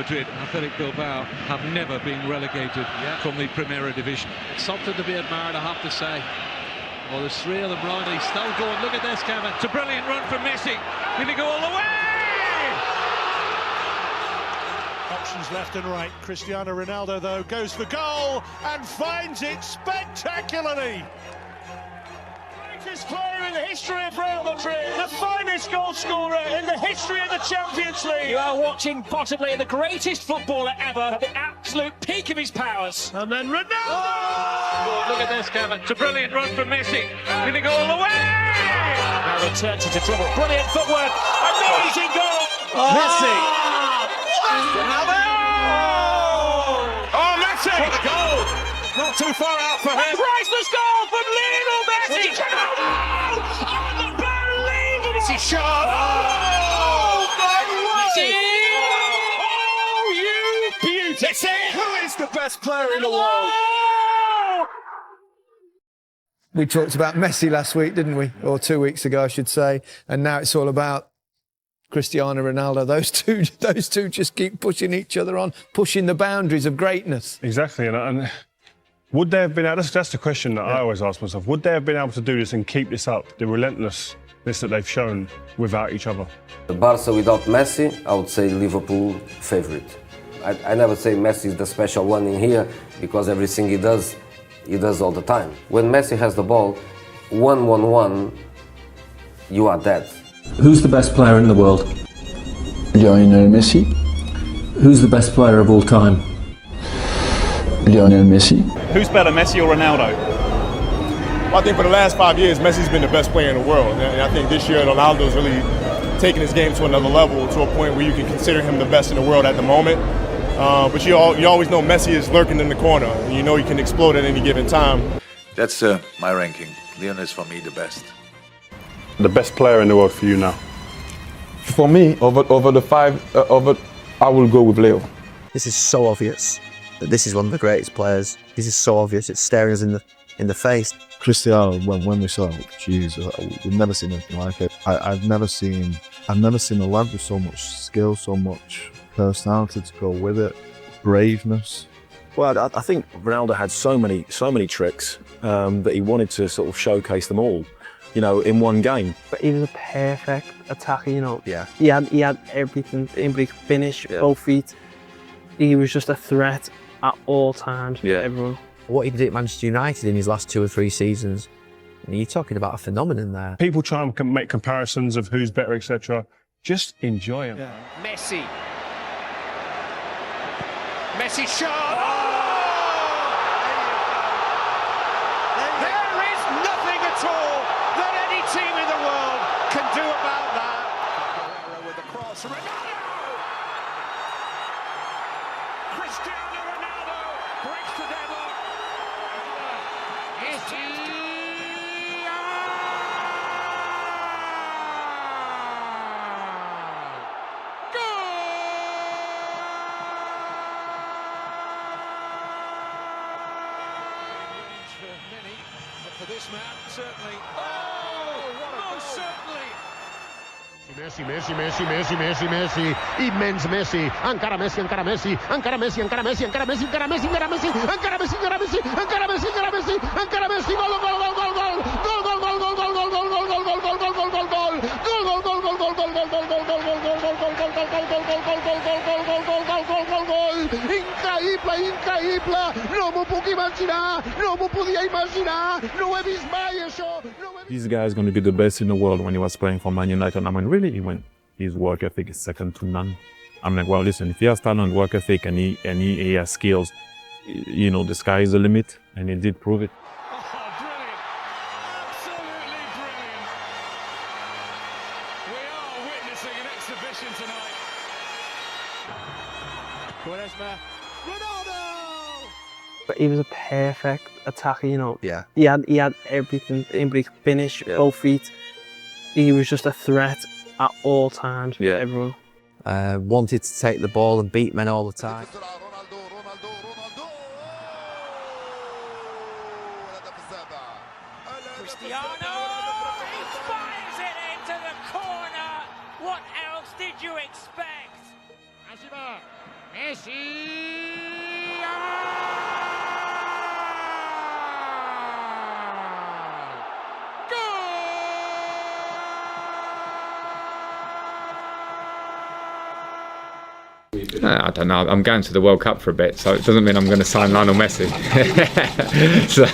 Madrid and Athletic Bilbao have never been relegated from the Primera Division. It's something to be admired, I have to say. Well, there's three of them round. He's still going. Look at this, Kevin. It's a brilliant run from Messi. Did he go all the way? Options left and right. Cristiano Ronaldo, though, goes for goal and finds it spectacularly. Greatest player in the history of Real Madrid, the finest goal scorer in the history of the Champions League. You are watching possibly the greatest footballer ever at the absolute peak of his powers. And then Ronaldo! Oh! Look at this, Kevin. It's a brilliant run from Messi. Did he go all the way? Now he turns into trouble. Brilliant footwork. Amazing goal. Messi! Ronaldo! Oh, Messi! What a goal! Not too far out for him. Priceless goal from Lionel Messi! Oh, unbelievable! Messi shot! Oh, my Messi! Oh, you beauty! Messi! Who is the best player in the world? We talked about Messi last week, didn't we? Or 2 weeks ago, I should say. And now it's all about Cristiano Ronaldo. Those two just keep pushing each other on, pushing the boundaries of greatness. Exactly. And would they have been able, that's the question that I always ask myself, would they have been able to do this and keep this up, the relentlessness that they've shown without each other? Barca without Messi, I would say Liverpool favourite. I never say Messi is the special one in here, because everything he does all the time. When Messi has the ball, 1-1-1, you are dead. Who's the best player in the world? Lionel Messi. Who's the best player of all time? Lionel Messi. Who's better, Messi or Ronaldo? Well, I think for the last 5 years, Messi's been the best player in the world. And I think this year, Ronaldo's really taken his game to another level, to a point where you can consider him the best in the world at the moment. But you always know Messi is lurking in the corner. And you know he can explode at any given time. That's my ranking. Lionel is for me the best. The best player in the world for you now? For me, over the five, I will go with Leo. This is so obvious that this is one of the greatest players. This is so obvious. It's staring us in the face. Cristiano, when we saw it, geez, we've never seen anything like it. I've never seen a lad with so much skill, so much personality to go with it, braveness. Well, I think Ronaldo had so many tricks that he wanted to sort of showcase them all, you know, in one game. But he was a perfect attacker, you know. Yeah. He had everything. He could finish, both feet. He was just a threat at all times for everyone. What he did at Manchester United in his last 2 or 3 seasons, and you're talking about a phenomenon there. People try and make comparisons of who's better, etc. Just enjoy them. Yeah. Messi. Messi shot! There is nothing at all that any team in the world can do about that. With the cross, Ronaldo! Cristiano Ronaldo breaks the deadlock. For this man, certainly. Oh, most certainly. Messi, immens Messi, encara Messi, encara Messi, encara Messi, encara Messi, encara Messi, encara Messi, encara Messi, encara Messi, encara Messi, encara Messi, encara Messi, encara Messi, gol, gol, gol, gol, gol, gol, gol, gol, gol, gol, gol, gol, gol, gol, gol, gol, gol, gol, gol, increïble, no m'ho puc imaginar, no m'ho podia imaginar, no ho he vist mai això. This guy is going to be the best in the world when he was playing for Man United. I mean, really, his work ethic is second to none. I'm like, well, listen, if he has talent, work ethic, and he has skills, you know, the sky is the limit, and he did prove it. But he was a perfect attacker, you know. Yeah. He had everything. He could finish, both feet. He was just a threat at all times for everyone. Wanted to take the ball and beat men all the time. Cristiano! He fires it into the corner! What else did you expect? Messi! I don't know. I'm going to the World Cup for a bit, so it doesn't mean I'm going to sign Lionel Messi. So,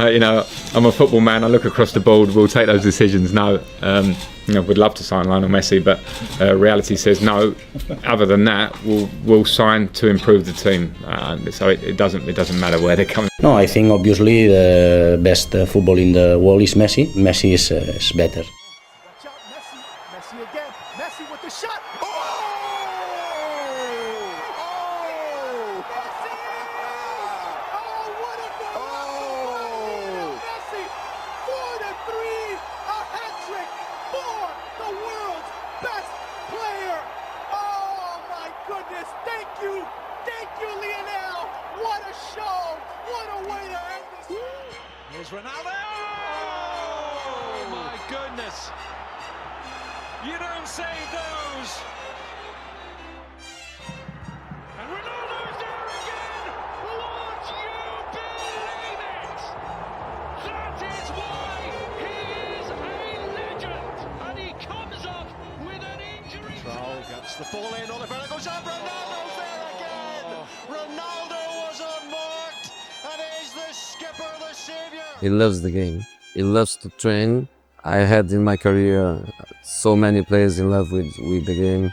you know, I'm a football man. I look across the board. We'll take those decisions. No, you know, we'd love to sign Lionel Messi, but reality says no. Other than that, we'll sign to improve the team. So it doesn't matter where they're coming. No, I think obviously the best football in the world is Messi. Messi is better. Messi again. Messi with the shot. Thank you, Lionel. What a show. What a way to end this. Here's Ronaldo. Oh, my goodness. You don't save those. And Ronaldo's there again. Would you believe it? That is why he is a legend. And he comes up with an injury. Troll gets the ball in. Oliveira goes up. Ronaldo's there again. Ronaldo was unmarked. And is the skipper, the savior. He loves the game. He loves to train. I had in my career so many players in love with the game,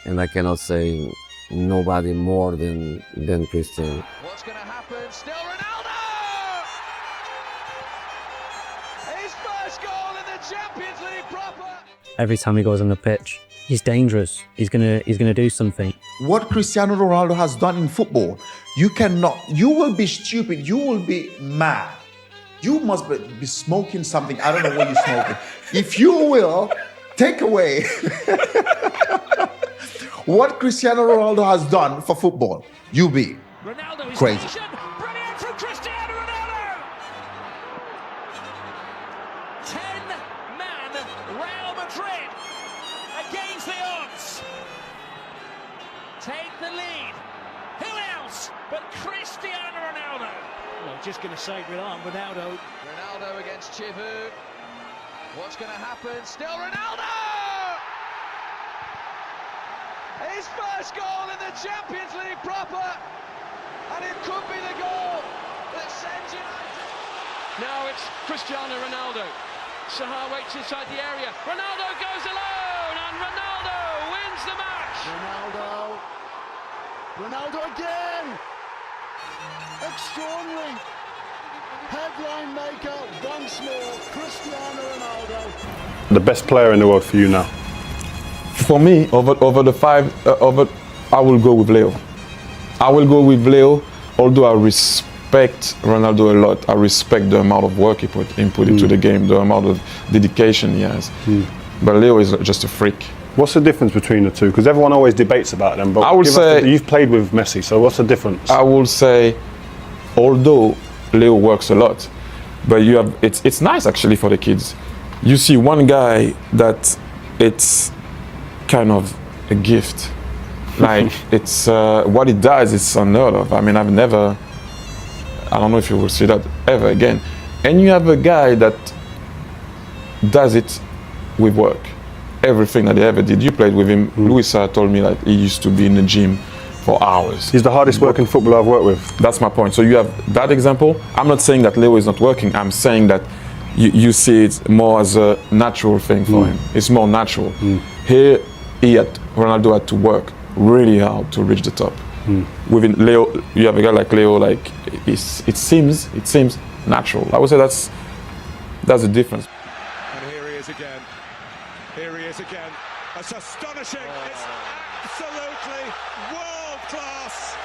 and I cannot say nobody more than Cristiano. What's going to happen? Still Ronaldo! His first goal in the Champions League proper. Every time he goes on the pitch, he's dangerous. He's gonna do something. What Cristiano Ronaldo has done in football, you will be stupid, you will be mad. You must be smoking something. I don't know what you're smoking. If you will take away what Cristiano Ronaldo has done for football, you'll be crazy. Brilliant from Cristiano Ronaldo! 10-man Real Madrid against the odds. Take the lead. Who else but Cristiano Ronaldo? Well, just going to say with Ronaldo. Ronaldo against Chivu. What's going to happen? Still Ronaldo! His first goal in the Champions League proper. And it could be the goal that sends United. Now it's Cristiano Ronaldo. Sahar waits inside the area. Ronaldo goes alone and Ronaldo wins the match. Ronaldo again. Extraordinary. Headline maker once more, Cristiano Ronaldo. The best player in the world for you now? For me, over the five, I will go with Leo. I will go with Leo, although I respect Ronaldo a lot. I respect the amount of work he put into the game, the amount of dedication he has. But Leo is just a freak. What's the difference between the two? Because everyone always debates about them, but I would say you've played with Messi, so what's the difference? I will say, although Leo works a lot, but it's nice actually for the kids. You see one guy that it's kind of a gift. Like it's what he does is unheard of. I mean, I don't know if you will see that ever again. And you have a guy that does it with work. Everything that he ever did. You played with him. Luisa told me that he used to be in the gym for hours. He's the hardest working footballer I've worked with. That's my point. So you have that example. I'm not saying that Leo is not working. I'm saying that you see it more as a natural thing for him. It's more natural. Here, Ronaldo had to work really hard to reach the top. Within Leo, you have a guy like Leo. Like it seems natural. I would say that's the difference. And here he is again. Here he is again. That's astonishing. It's absolutely world class.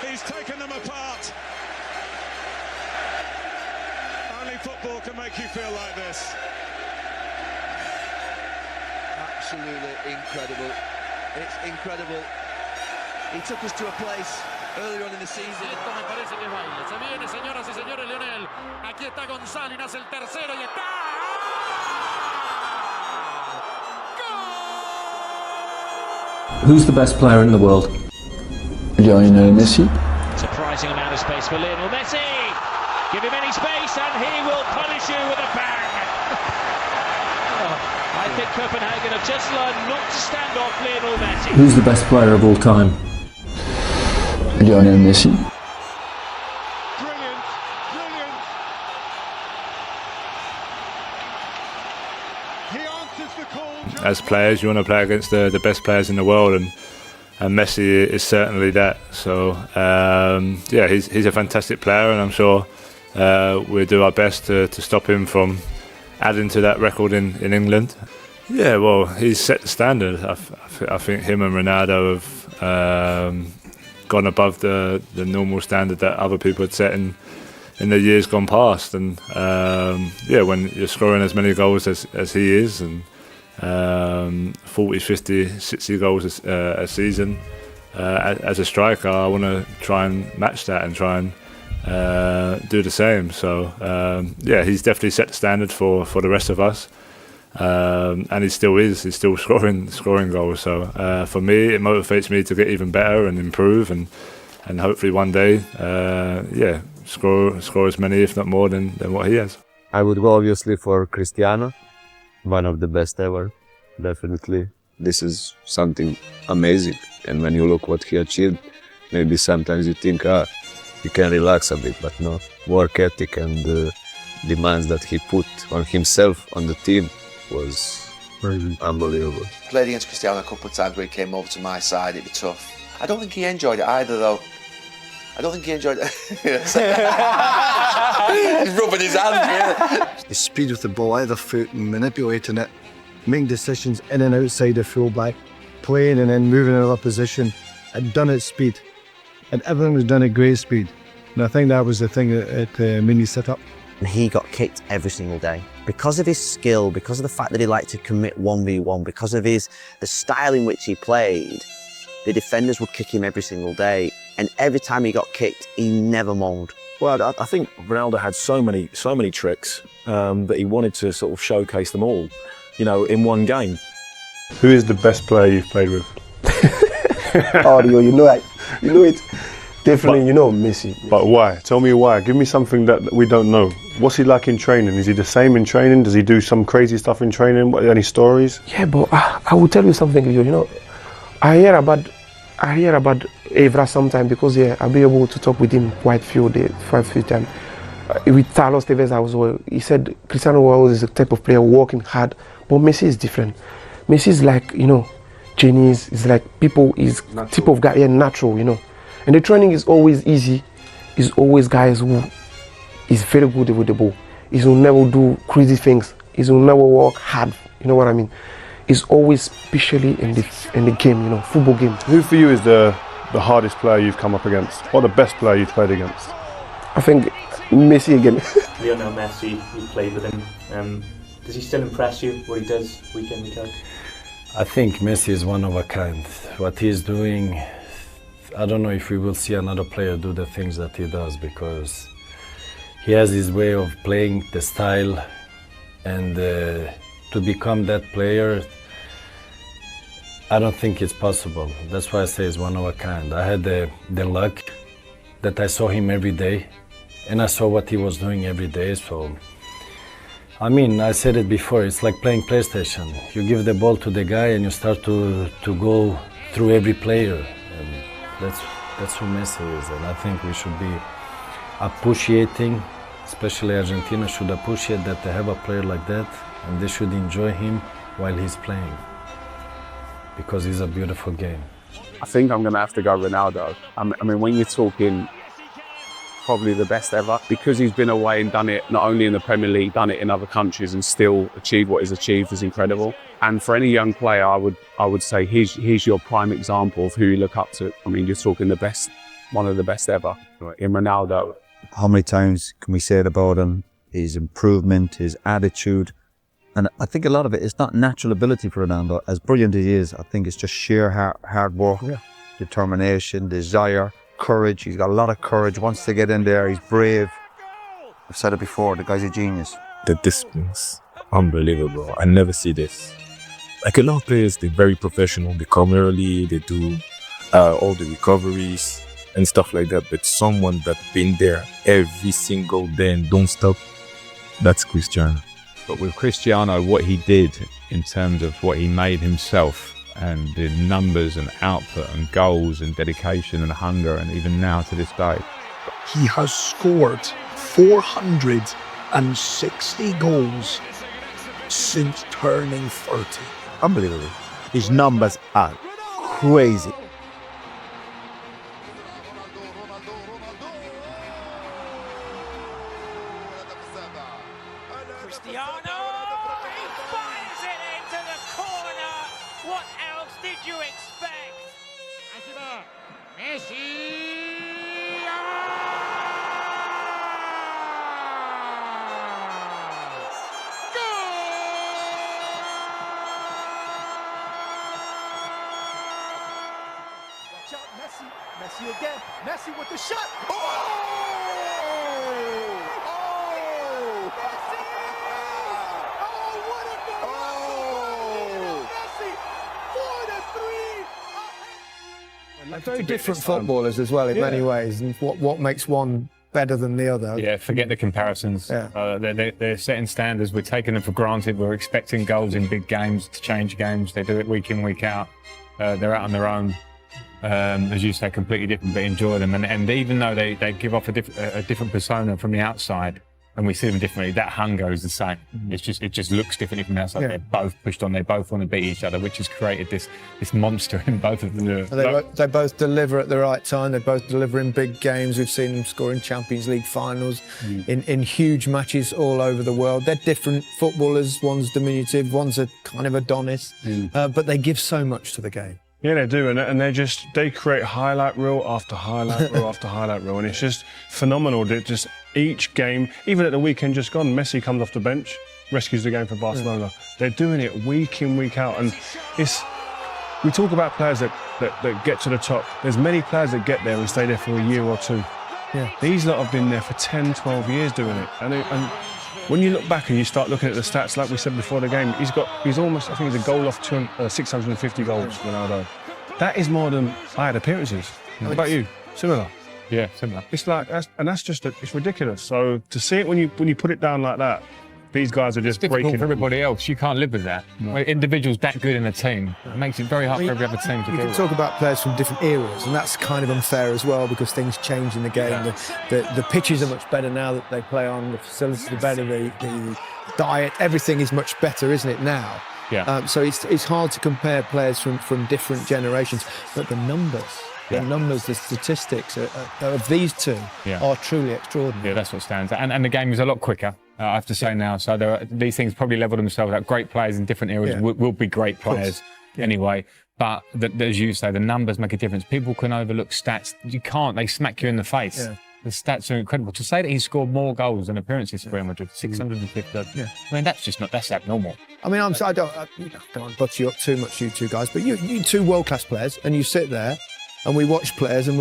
He's taken them apart. Only football can make you feel like this. Absolutely incredible. It's incredible. He took us to a place earlier on in the season. Esto me parece que baila. Se viene, señoras y señores, Lionel. Aquí está González, hace el tercero y está. Who's the best player in the world? Lionel Messi. Surprising amount of space for Lionel Messi. Give him any space and he will punish you with a bang. I think Copenhagen have just learned not to stand off Lionel Messi. Who's the best player of all time? Lionel Messi. Brilliant, brilliant. He answers the call. As players, you want to play against the best players in the world, and Messi is certainly that. So yeah, he's a fantastic player, and I'm sure we'll do our best to stop him from adding to that record in England. Yeah, well, he's set the standard. I think him and Ronaldo have gone above the normal standard that other people had set in the years gone past. And yeah, when you're scoring as many goals as he is, and 40, 50, 60 goals a season as a striker, I want to try and match that and try and do the same. So yeah, he's definitely set the standard for the rest of us, and he still is. He's still scoring goals. So for me, it motivates me to get even better and improve, and hopefully one day, yeah, score as many, if not more, than what he has. I would go obviously for Cristiano, one of the best ever, definitely. This is something amazing, and when you look what he achieved, maybe sometimes you think, you can relax a bit, but no. Work ethic and the demands that he put on himself, on the team, was unbelievable. Played against Cristiano a couple of times where he came over to my side, it'd be tough. I don't think he enjoyed it either, though. I don't think he enjoyed it. He's rubbing his hands. The speed with the ball, either foot and manipulating it, making decisions in and outside the fullback, playing and then moving in another position, and done at speed. And everything was done at great speed. And I think that was the thing that Mini set up. And he got kicked every single day. Because of his skill, because of the fact that he liked to commit 1v1, because of the style in which he played, the defenders would kick him every single day. And every time he got kicked, he never moaned. Well, I think Ronaldo had so many tricks that he wanted to sort of showcase them all, you know, in one game. Who is the best player you've played with? Oh, you know it. You know it. Definitely, you know Messi. But why? Tell me why. Give me something that we don't know. What's he like in training? Is he the same in training? Does he do some crazy stuff in training? Any stories? Yeah, but I will tell you something. You know, I hear about Evra sometimes because I'll be able to talk with him quite few times. With Carlos Tevez as well, he said Cristiano Ronaldo is the type of player working hard, but Messi is different. Messi is like, you know, genius. It's like people is type of guy, natural, you know. And the training is always easy. It's always guys who is very good with the ball. He will never do crazy things. He will never work hard. You know what I mean? It's always, especially in the game, you know, football game. Who for you is the hardest player you've come up against, or the best player you've played against? I think Messi again. Lionel Messi, you played with him. Does he still impress you, what he does week in, week out? I think Messi is one of a kind. What he's doing, I don't know if we will see another player do the things that he does, because he has his way of playing, the style, and to become that player, I don't think it's possible. That's why I say it's one of a kind. I had the luck that I saw him every day, and I saw what he was doing every day. So, I mean, I said it before, it's like playing PlayStation. You give the ball to the guy and you start to go through every player. And that's who Messi is, and I think we should be appreciating, especially Argentina should appreciate that they have a player like that, and they should enjoy him while he's playing, because it's a beautiful game. I think I'm going to have to go Ronaldo. I mean, when you're talking probably the best ever, because he's been away and done it not only in the Premier League, done it in other countries and still achieved what he's achieved is incredible. And for any young player, I would say he's your prime example of who you look up to. I mean, you're talking the best, one of the best ever in Ronaldo. How many times can we say it about him? His improvement, his attitude. And I think a lot of it is not natural ability for Ronaldo. As brilliant as he is, I think it's just sheer hard work, determination, desire, courage. He's got a lot of courage, wants to get in there, he's brave. I've said it before, the guy's a genius. The distance, unbelievable. I never see this. like a lot of players, they're very professional. They come early, they do all the recoveries and stuff like that. But someone that's been there every single day and don't stop, that's Cristiano. But with Cristiano, what he did in terms of what he made himself and the numbers and output and goals and dedication and hunger, and even now to this day, he has scored 460 goals since turning 30. Unbelievable. His numbers are crazy. Cristiano, he fires it into the corner. What else did you expect? Messi. Messi, Messi again, Messi with the shot. Oh! Messi! Oh, what a goal! Oh! Messi, 4-3. They're very different footballers as well in many ways, and what makes one better than the other. Yeah, forget the comparisons. Yeah. They're setting standards. We're taking them for granted. We're expecting goals in big games to change games. They do it week in, week out. They're out on their own. As you say, completely different, but enjoy them. And even though they give off a different persona from the outside, and we see them differently, that hunger is the same. It just looks differently from the outside. Yeah. They're both pushed on. They both want to beat each other, which has created this monster in both of them. They both deliver at the right time. They both deliver in big games. We've seen them score in Champions League finals, in huge matches all over the world. They're different footballers. One's diminutive, one's a kind of Adonis, but they give so much to the game. Yeah, they do, and they create highlight reel after highlight reel after highlight reel, and it's just phenomenal. That just each game, even at the weekend just gone, Messi comes off the bench, rescues the game for Barcelona. They're doing it week in, week out, and we talk about players that get to the top. There's many players that get there and stay there for a year or two. Yeah. These lot have been there for 10, 12 years doing it, and when you look back and you start looking at the stats, like we said before the game, he's almost, I think he's a goal off 650 goals, Ronaldo. That is more than I had appearances. What about you? Similar? Yeah, similar. It's like, it's ridiculous. So to see it when you put it down like that, these guys are just difficult breaking. for everybody else. You can't live with that. No. When individuals that good in a team, it makes it very hard for every other team to You do can it. talk about players from different eras, and that's kind of unfair as well because things change in the game. Yeah. The pitches are much better now that they play on. The facilities are better. The diet, everything is much better, isn't it now? Yeah. So it's hard to compare players from different generations, but the numbers. Yeah. The numbers, the statistics of these two are truly extraordinary. Yeah, that's what stands out. And the game is a lot quicker, I have to say now. So these things probably level themselves out. Great players in different eras will be great players anyway. But as you say, the numbers make a difference. People can overlook stats. You can't. They smack you in the face. Yeah. The stats are incredible. To say that he scored more goals than appearances for Real Madrid, 650. Yeah. I mean, that's abnormal. I mean, I don't want to butt you up too much, you two guys, but you two world-class players, and you sit there, and we watch players, and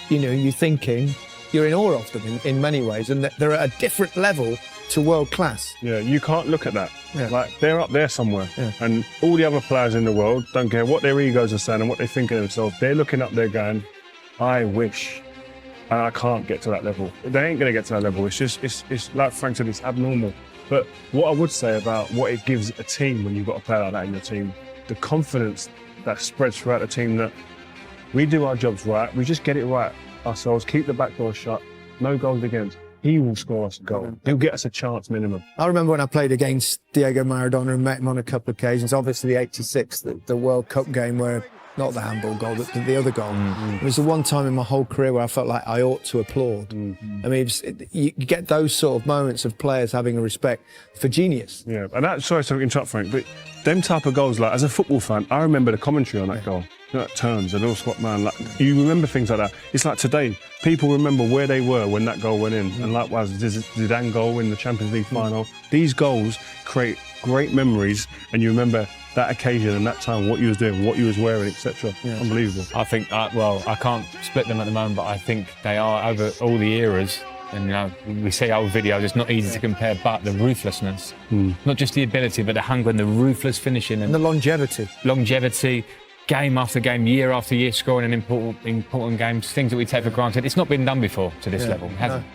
you're thinking, you're in awe of them in many ways, and they're at a different level to world-class. Yeah, you can't look at that. Yeah. Like, they're up there somewhere. Yeah. And all the other players in the world don't care what their egos are saying and what they think of themselves. They're looking up there going, I wish. And I can't get to that level. They ain't gonna get to that level. It's just, it's like Frank said, it's abnormal. But what I would say about what it gives a team when you've got a player like that in your team, the confidence that spreads throughout the team that we do our jobs right, we just get it right ourselves, keep the back door shut, no goals against. He will score us a goal. He'll get us a chance minimum. I remember when I played against Diego Maradona and met him on a couple of occasions, obviously the 86, the World Cup game where, not the handball goal, but the other goal. It was the one time in my whole career where I felt like I ought to applaud. I mean, you get those sort of moments of players having a respect for genius. Yeah, and that, sorry to interrupt, Frank, but them type of goals, like, as a football fan, I remember the commentary on that goal. You know, that turns, a little squat man, like, you remember things like that. It's like today, people remember where they were when that goal went in, and likewise, Zidane goal in the Champions League final. These goals create great memories, and you remember that occasion and that time, what you was doing, what you was wearing, etc. Unbelievable. I think, well, I can't split them at the moment, but I think they are, over all the eras, And you know, we see old videos, it's not easy to compare, but the ruthlessness, not just the ability, but the hunger and the ruthless finishing. And the longevity. Longevity, game after game, year after year, scoring in important games, things that we take for granted. It's not been done before to this level, it hasn't. No.